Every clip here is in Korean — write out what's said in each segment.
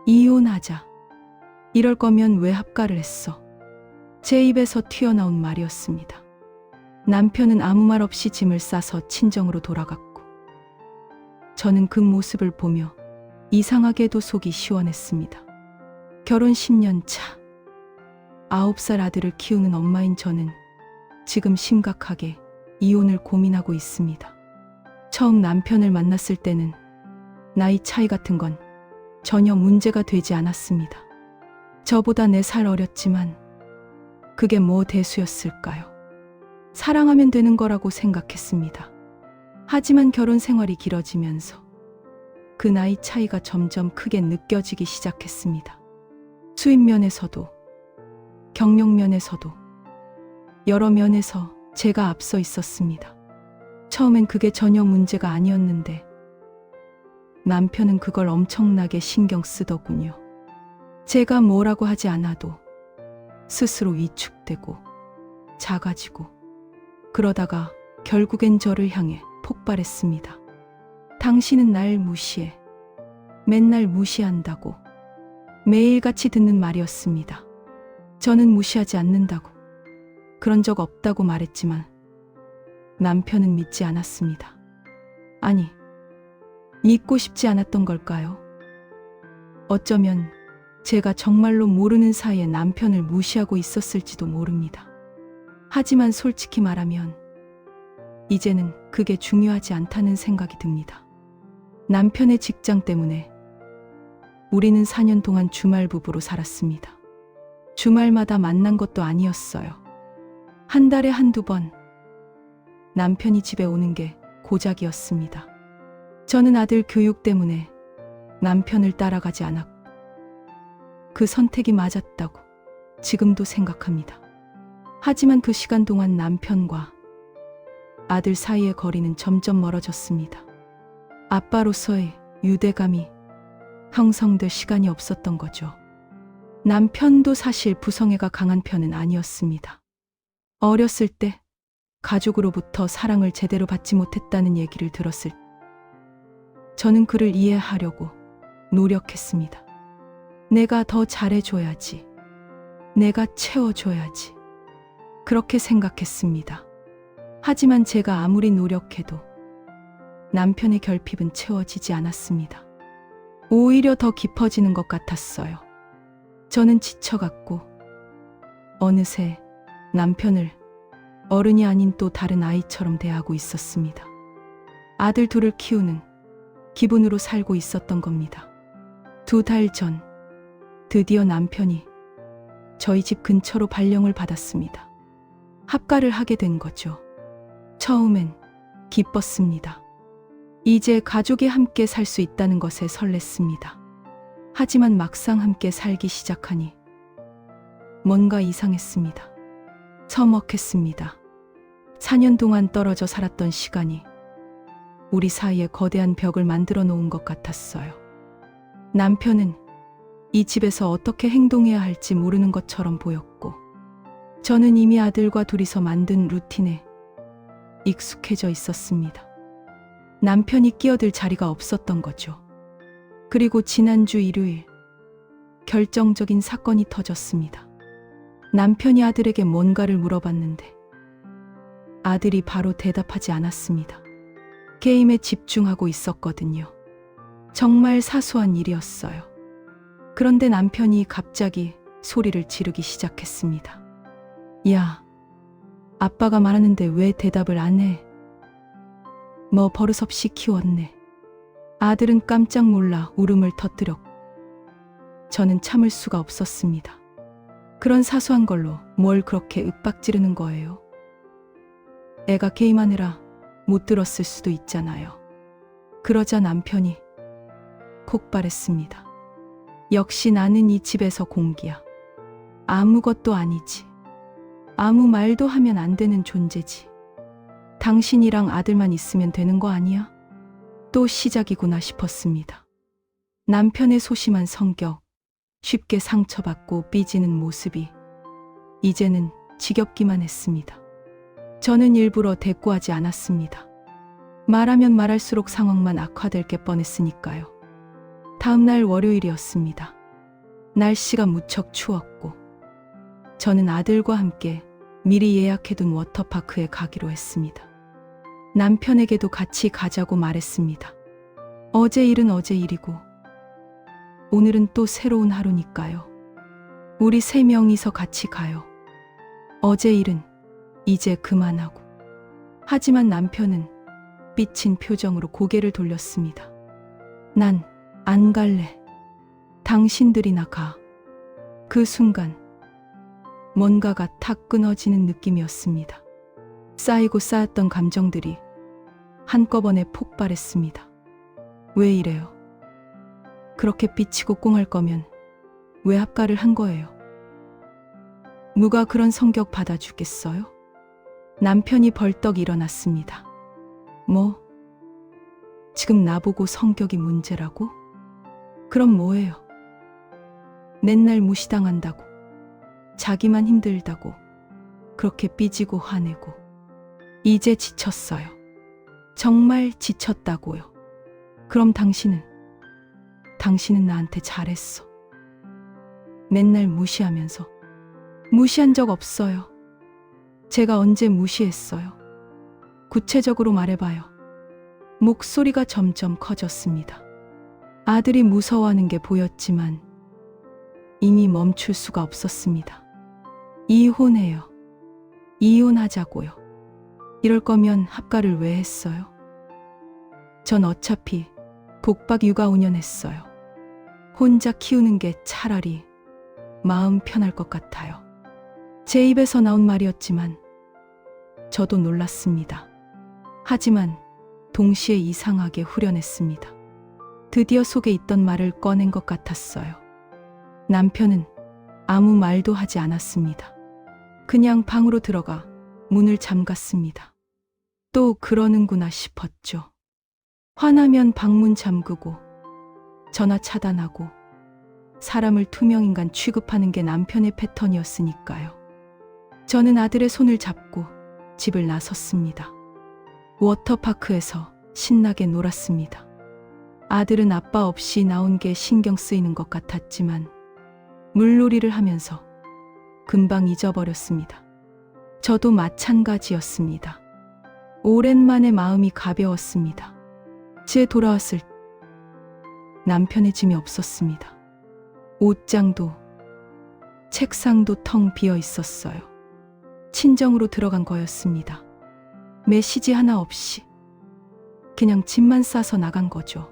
이혼하자. 이럴 거면 왜 합가를 했어? 제 입에서 튀어나온 말이었습니다. 남편은 아무 말 없이 짐을 싸서 친정으로 돌아갔고, 저는 그 모습을 보며 이상하게도 속이 시원했습니다. 결혼 10년 차, 9살 아들을 키우는 엄마인 저는 지금 심각하게 이혼을 고민하고 있습니다. 처음 남편을 만났을 때는 나이 차이 같은 건 전혀 문제가 되지 않았습니다. 저보다 4살 어렸지만 그게 뭐 대수였을까요? 사랑하면 되는 거라고 생각했습니다. 하지만 결혼 생활이 길어지면서 그 나이 차이가 점점 크게 느껴지기 시작했습니다. 수입 면에서도, 경력 면에서도, 여러 면에서 제가 앞서 있었습니다. 처음엔 그게 전혀 문제가 아니었는데 남편은 그걸 엄청나게 신경 쓰더군요. 제가 뭐라고 하지 않아도 스스로 위축되고 작아지고, 그러다가 결국엔 저를 향해 폭발했습니다. 당신은 날 무시해. 맨날 무시한다고. 매일같이 듣는 말이었습니다. 저는 무시하지 않는다고, 그런 적 없다고 말했지만 남편은 믿지 않았습니다. 아니, 믿고 싶지 않았던 걸까요? 어쩌면 제가 정말로 모르는 사이에 남편을 무시하고 있었을지도 모릅니다. 하지만 솔직히 말하면 이제는 그게 중요하지 않다는 생각이 듭니다. 남편의 직장 때문에 우리는 4년 동안 주말 부부로 살았습니다. 주말마다 만난 것도 아니었어요. 한 달에 한두 번 남편이 집에 오는 게 고작이었습니다. 저는 아들 교육 때문에 남편을 따라가지 않았고 그 선택이 맞았다고 지금도 생각합니다. 하지만 그 시간 동안 남편과 아들 사이의 거리는 점점 멀어졌습니다. 아빠로서의 유대감이 형성될 시간이 없었던 거죠. 남편도 사실 부성애가 강한 편은 아니었습니다. 어렸을 때 가족으로부터 사랑을 제대로 받지 못했다는 얘기를 들었을 때 저는 그를 이해하려고 노력했습니다. 내가 더 잘해줘야지. 내가 채워줘야지. 그렇게 생각했습니다. 하지만 제가 아무리 노력해도 남편의 결핍은 채워지지 않았습니다. 오히려 더 깊어지는 것 같았어요. 저는 지쳐갔고 어느새 남편을 어른이 아닌 또 다른 아이처럼 대하고 있었습니다. 아들 둘을 키우는 기분으로 살고 있었던 겁니다. 2달 전 드디어 남편이 저희 집 근처로 발령을 받았습니다. 합가를 하게 된 거죠. 처음엔 기뻤습니다. 이제 가족이 함께 살 수 있다는 것에 설렜습니다. 하지만 막상 함께 살기 시작하니 뭔가 이상했습니다. 서먹했습니다. 4년 동안 떨어져 살았던 시간이 우리 사이에 거대한 벽을 만들어 놓은 것 같았어요. 남편은 이 집에서 어떻게 행동해야 할지 모르는 것처럼 보였고, 저는 이미 아들과 둘이서 만든 루틴에 익숙해져 있었습니다. 남편이 끼어들 자리가 없었던 거죠. 그리고 지난주 일요일 결정적인 사건이 터졌습니다. 남편이 아들에게 뭔가를 물어봤는데 아들이 바로 대답하지 않았습니다. 게임에 집중하고 있었거든요. 정말 사소한 일이었어요. 그런데 남편이 갑자기 소리를 지르기 시작했습니다. 야, 아빠가 말하는데 왜 대답을 안 해? 뭐 버릇없이 키웠네. 아들은 깜짝 놀라 울음을 터뜨렸고 저는 참을 수가 없었습니다. 그런 사소한 걸로 뭘 그렇게 윽박 지르는 거예요? 애가 게임하느라 못 들었을 수도 있잖아요. 그러자 남편이 폭발했습니다. 역시 나는 이 집에서 공기야. 아무것도 아니지. 아무 말도 하면 안 되는 존재지. 당신이랑 아들만 있으면 되는 거 아니야? 또 시작이구나 싶었습니다. 남편의 소심한 성격, 쉽게 상처받고 삐지는 모습이 이제는 지겹기만 했습니다. 저는 일부러 대꾸하지 않았습니다. 말하면 말할수록 상황만 악화될 게 뻔했으니까요. 다음 날 월요일이었습니다. 날씨가 무척 추웠고 저는 아들과 함께 미리 예약해둔 워터파크에 가기로 했습니다. 남편에게도 같이 가자고 말했습니다. 어제 일은 어제 일이고 오늘은 또 새로운 하루니까요. 우리 3명이서 같이 가요. 어제 일은 이제 그만하고. 하지만 남편은 삐친 표정으로 고개를 돌렸습니다. 난 안 갈래. 당신들이나 가. 그 순간 뭔가가 탁 끊어지는 느낌이었습니다. 쌓이고 쌓였던 감정들이 한꺼번에 폭발했습니다. 왜 이래요? 그렇게 삐치고 꽁할 거면 왜 합가를 한 거예요? 누가 그런 성격 받아주겠어요? 남편이 벌떡 일어났습니다. 뭐? 지금 나보고 성격이 문제라고? 그럼 뭐예요? 맨날 무시당한다고, 자기만 힘들다고, 그렇게 삐지고 화내고. 이제 지쳤어요. 정말 지쳤다고요. 그럼 당신은 나한테 잘했어. 맨날 무시하면서. 무시한 적 없어요. 제가 언제 무시했어요? 구체적으로 말해봐요. 목소리가 점점 커졌습니다. 아들이 무서워하는 게 보였지만 이미 멈출 수가 없었습니다. 이혼해요. 이혼하자고요. 이럴 거면 합가를 왜 했어요? 전 어차피 독박 육아 5년 했어요. 혼자 키우는 게 차라리 마음 편할 것 같아요. 제 입에서 나온 말이었지만 저도 놀랐습니다. 하지만 동시에 이상하게 후련했습니다. 드디어 속에 있던 말을 꺼낸 것 같았어요. 남편은 아무 말도 하지 않았습니다. 그냥 방으로 들어가 문을 잠갔습니다. 또 그러는구나 싶었죠. 화나면 방문 잠그고 전화 차단하고 사람을 투명인간 취급하는 게 남편의 패턴이었으니까요. 저는 아들의 손을 잡고 집을 나섰습니다. 워터파크에서 신나게 놀았습니다. 아들은 아빠 없이 나온 게 신경 쓰이는 것 같았지만 물놀이를 하면서 금방 잊어버렸습니다. 저도 마찬가지였습니다. 오랜만에 마음이 가벼웠습니다. 집에 돌아왔을 때 남편의 짐이 없었습니다. 옷장도 책상도 텅 비어 있었어요. 친정으로 들어간 거였습니다. 메시지 하나 없이 그냥 짐만 싸서 나간 거죠.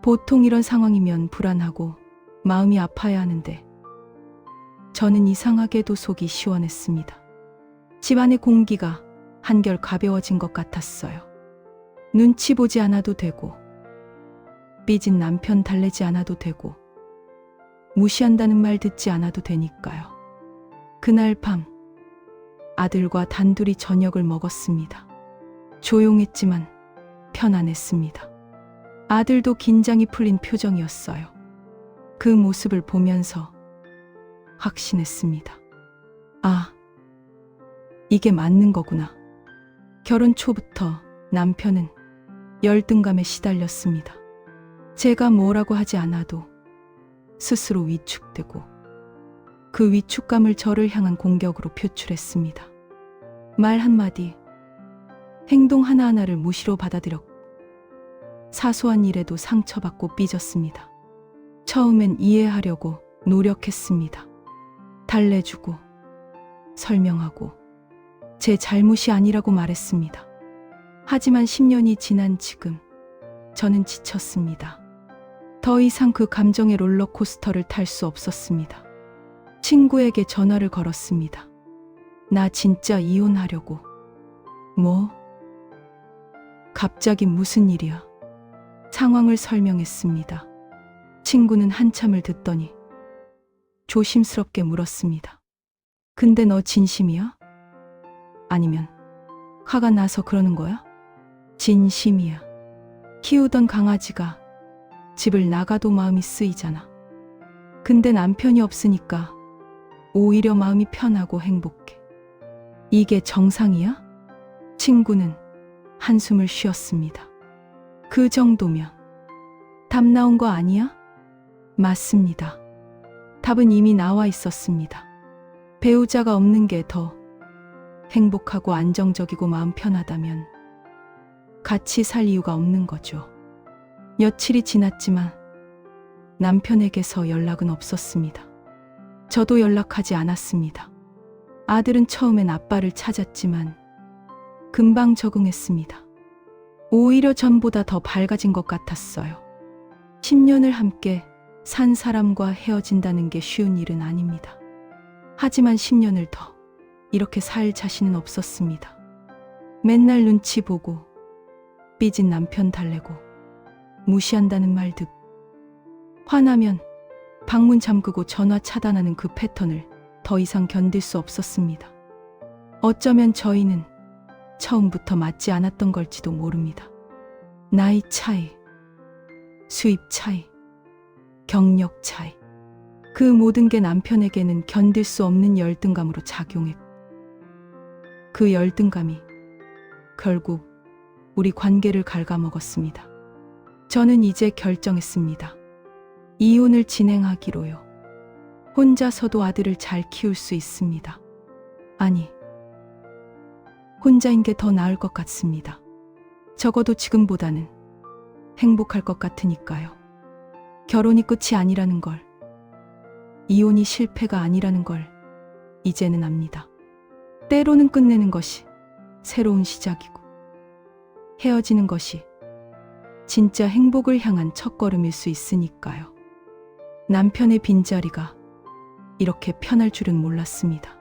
보통 이런 상황이면 불안하고 마음이 아파야 하는데 저는 이상하게도 속이 시원했습니다. 집안의 공기가 한결 가벼워진 것 같았어요. 눈치 보지 않아도 되고 삐진 남편 달래지 않아도 되고 무시한다는 말 듣지 않아도 되니까요. 그날 밤 아들과 단둘이 저녁을 먹었습니다. 조용했지만 편안했습니다. 아들도 긴장이 풀린 표정이었어요. 그 모습을 보면서 확신했습니다. 아, 이게 맞는 거구나. 결혼 초부터 남편은 열등감에 시달렸습니다. 제가 뭐라고 하지 않아도 스스로 위축되고 그 위축감을 저를 향한 공격으로 표출했습니다. 말 한마디, 행동 하나하나를 무시로 받아들였고 사소한 일에도 상처받고 삐졌습니다. 처음엔 이해하려고 노력했습니다. 달래주고 설명하고 제 잘못이 아니라고 말했습니다. 하지만 10년이 지난 지금 저는 지쳤습니다. 더 이상 그 감정의 롤러코스터를 탈 수 없었습니다. 친구에게 전화를 걸었습니다. 나 진짜 이혼하려고. 뭐? 갑자기 무슨 일이야? 상황을 설명했습니다. 친구는 한참을 듣더니 조심스럽게 물었습니다. 근데 너 진심이야? 아니면 화가 나서 그러는 거야? 진심이야. 키우던 강아지가 집을 나가도 마음이 쓰이잖아. 근데 남편이 없으니까 오히려 마음이 편하고 행복해. 이게 정상이야? 친구는 한숨을 쉬었습니다. 그 정도면 답 나온 거 아니야? 맞습니다. 답은 이미 나와 있었습니다. 배우자가 없는 게 더 행복하고 안정적이고 마음 편하다면 같이 살 이유가 없는 거죠. 며칠이 지났지만 남편에게서 연락은 없었습니다. 저도 연락하지 않았습니다. 아들은 처음엔 아빠를 찾았지만 금방 적응했습니다. 오히려 전보다 더 밝아진 것 같았어요. 10년을 함께 산 사람과 헤어진다는 게 쉬운 일은 아닙니다. 하지만 10년을 더 이렇게 살 자신은 없었습니다. 맨날 눈치 보고 삐진 남편 달래고 무시한다는 말 듣고 화나면 방문 잠그고 전화 차단하는 그 패턴을 더 이상 견딜 수 없었습니다. 어쩌면 저희는 처음부터 맞지 않았던 걸지도 모릅니다. 나이 차이, 수입 차이, 경력 차이, 그 모든 게 남편에게는 견딜 수 없는 열등감으로 작용했고 그 열등감이 결국 우리 관계를 갉아먹었습니다. 저는 이제 결정했습니다. 이혼을 진행하기로요. 혼자서도 아들을 잘 키울 수 있습니다. 아니, 혼자인 게 더 나을 것 같습니다. 적어도 지금보다는 행복할 것 같으니까요. 결혼이 끝이 아니라는 걸, 이혼이 실패가 아니라는 걸 이제는 압니다. 때로는 끝내는 것이 새로운 시작이고 헤어지는 것이 진짜 행복을 향한 첫걸음일 수 있으니까요. 남편의 빈자리가 이렇게 편할 줄은 몰랐습니다.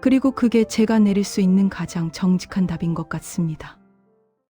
그리고 그게 제가 내릴 수 있는 가장 정직한 답인 것 같습니다.